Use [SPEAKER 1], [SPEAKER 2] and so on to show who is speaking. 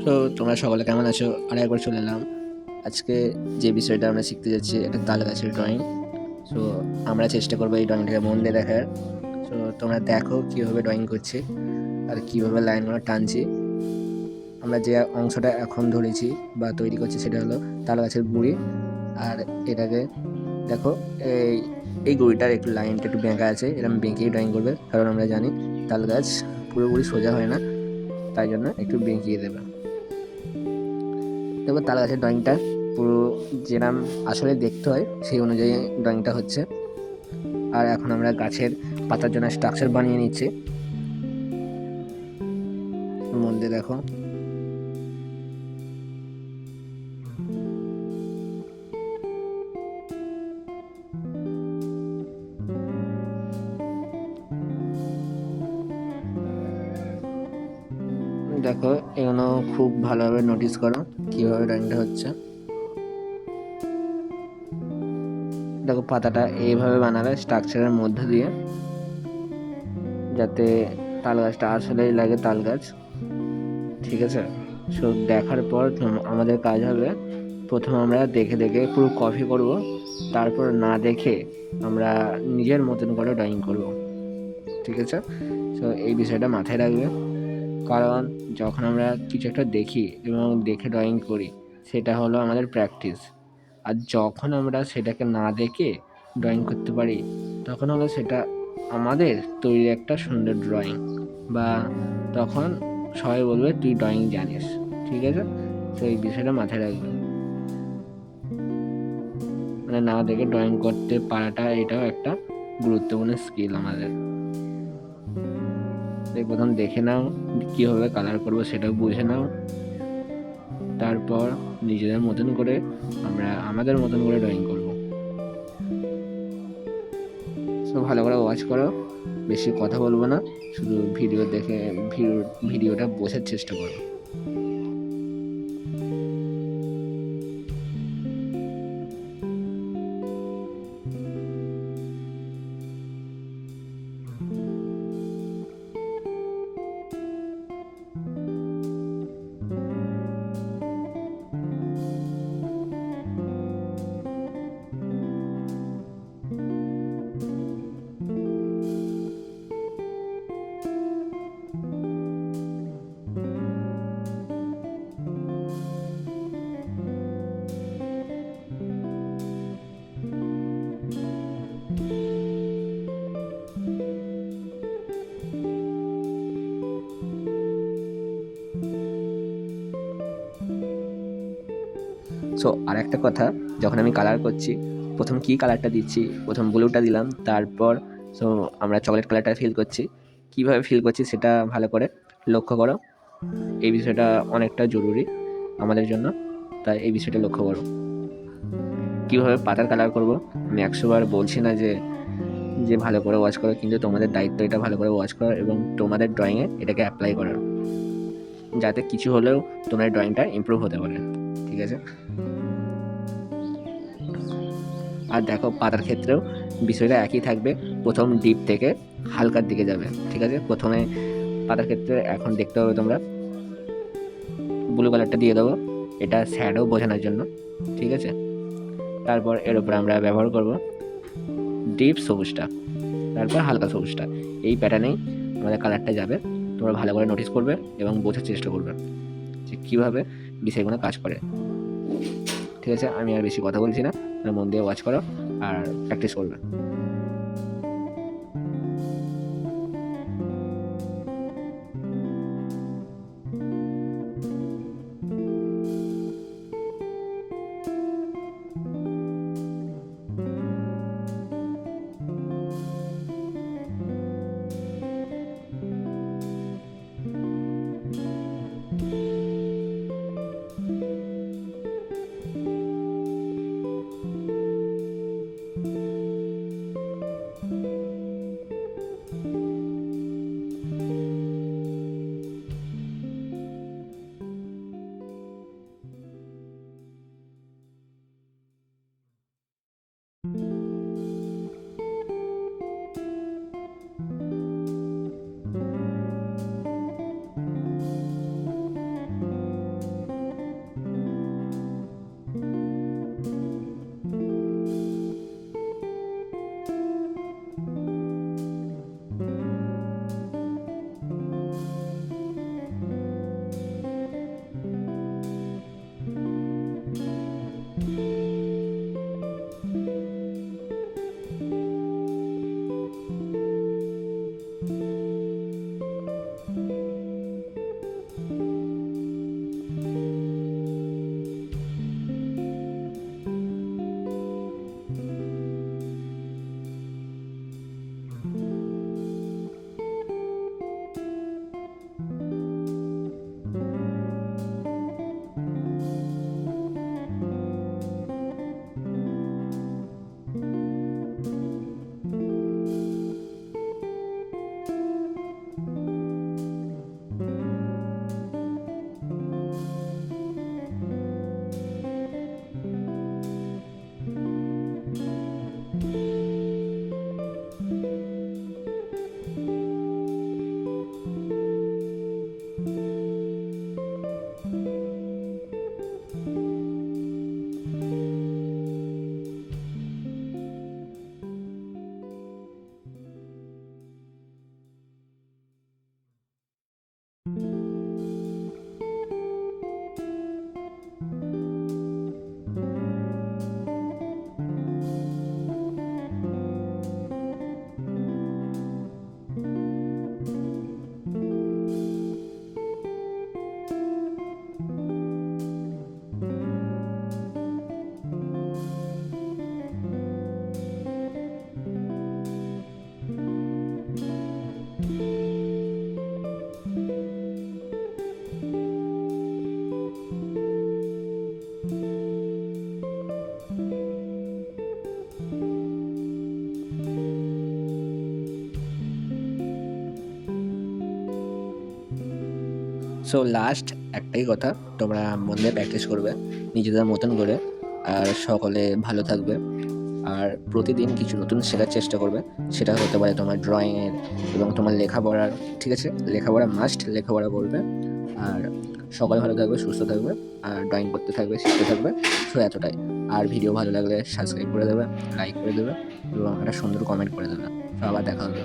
[SPEAKER 1] তো তোমরা সকলে কেমন আছো? আর একবার চলে এলাম। আজকে যে বিষয়টা আমরা শিখতে যাচ্ছি এটা তাল গাছের ড্রয়িং। সো আমরা চেষ্টা করবো এই ড্রয়িংটাকে মন দিয়ে দেখার। সো তোমরা দেখো কীভাবে ড্রয়িং করছি আর কীভাবে লাইনগুলো টানছি। আমরা যে অংশটা এখন ধরেছি বা তৈরি করছি সেটা হলো তাল গাছের গুঁড়ি। আর এটাকে দেখো, এই এই গুঁড়িটার একটু লাইনটা একটু বেঁকা আছে, এরকম বেঁকিয়ে ড্রয়িং করবে, কারণ আমরা জানি তাল গাছ পুরোপুরি সোজা হয় না, তাই জন্য একটু বেঁকিয়ে দেবে। দেখো তাল গাছের ড্রয়িংটা পুরো যেরকম আসলে দেখতে হয় সেই অনুযায়ী ড্রয়িংটা হচ্ছে। আর এখন আমরা গাছের পাতার জন্য স্ট্রাকচার বানিয়ে নিচ্ছি। মন দিয়ে দেখো। দেখো এগুলো খুব ভালোভাবে নোটিস করো কিভাবে ড্রয়িংটা হচ্ছে। দেখো পাতাটা এইভাবে বানাবে স্ট্রাকচারের মধ্যে দিয়ে, যাতে তাল গাছটা আসলেই লাগে তাল গাছ। ঠিক আছে, সো দেখার পর আমাদের কাজ হবে, প্রথমে আমরা দেখে দেখে পুরো কপি করব, তারপর না দেখে আমরা নিজের মতন করে ড্রয়িং করব। ঠিক আছে, সো এই বিষয়টা মাথায় রাখবে, কারণ যখন আমরা কিছু একটা দেখি এবং দেখে ড্রয়িং করি সেটা হলো আমাদের প্র্যাকটিস। আর যখন আমরা সেটাকে না দেখে ড্রয়িং করতে পারি তখন হলো সেটা আমাদের তৈরি একটা সুন্দর ড্রয়িং, বা তখন সবাই বলবে তুই ড্রয়িং জানিস। ঠিক আছে, তো এই বিষয়টা মাথায় রাখবে, মানে না দেখে ড্রয়িং করতে পারাটা এটাও একটা গুরুত্বপূর্ণ স্কিল আমাদের। তাই প্রথম দেখে নাও কীভাবে কালার করবো সেটাও বুঝে নাও, তারপর নিজেদের মতন করে আমরা আমাদের মতন করে ড্রয়িং করব। সো ভালো করে ওয়াচ করো, বেশি কথা বলবো না, শুধু ভিডিও দেখে ভিডিওটা বোঝার চেষ্টা করো। সো আর একটা কথা, যখন আমি কালার করছি প্রথম কি কালারটা দিচ্ছি, প্রথম ব্লুটা দিলাম, তারপর সো আমরা চকলেট কালারটা ফিল করছি, কিভাবে ফিল করছি সেটা ভালো করে লক্ষ্য করো। এই বিষয়টা অনেকটা জরুরি আমাদের জন্য, তাই এই বিষয়টা লক্ষ্য করো। কীভাবে পাতার কালার করব আমি 100 বার বলছি না যে যে ভালো করে ওয়াচ করো, কিন্তু তোমাদের দায়িত্ব এটা ভালো করে ওয়াচ করার এবং তোমাদের ড্রয়িংয়ে এটাকে অ্যাপ্লাই করার, যাতে কিছু হলেও তোমার ড্রয়িংটা ইমপ্রুভ হতে পারে। ঠিক আছে, আর দেখো পাতার ক্ষেত্রেও বিষয়টা একই থাকবে, প্রথম ডিপ থেকে হালকার দিকে যাবে। ঠিক আছে, প্রথমে পাতার ক্ষেত্রে এখন দেখতে হবে তোমরা ব্লু কালারটা দিয়ে দেবো, এটা শ্যাডো বোঝানোর জন্য। ঠিক আছে, তারপর এর উপরে আমরা ব্যবহার করব ডিপ সবুজটা, তারপর হালকা সবুজটা। এই প্যাটার্নেই আমাদের কালারটা যাবে। তোমরা ভালো করে নোটিস করবে এবং বোঝার চেষ্টা করবে যে কীভাবে বিষয়গুলো কাজ করে। ঠিক আছে, আমি আর বেশি কথা বলছি না, তোমরা মন দিয়ে ওয়াচ করো আর প্র্যাকটিস করবে। সো লাস্ট একটাই কথা, তোমরা মন দিয়ে প্র্যাকটিস করবে নিজেদের মতন করে, আর সকলে ভালো থাকবে। আর প্রতিদিন কিছু নতুন শেখার চেষ্টা করবে, সেটা হতে পারে তোমার ড্রয়িংয়ের এবং তোমার লেখাপড়ার। ঠিক আছে, লেখাপড়া মাস্ট, লেখাপড়া করবে। আর সকালে ভালো থাকবে, সুস্থ থাকবে, আর ড্রয়িং করতে থাকবে, শিখতে থাকবে। সো এতটাই। আর ভিডিও ভালো লাগলে সাবস্ক্রাইব করে দেবে, লাইক করে দেবে এবং একটা সুন্দর কমেন্ট করে দেবে। তো আবার দেখা হবে।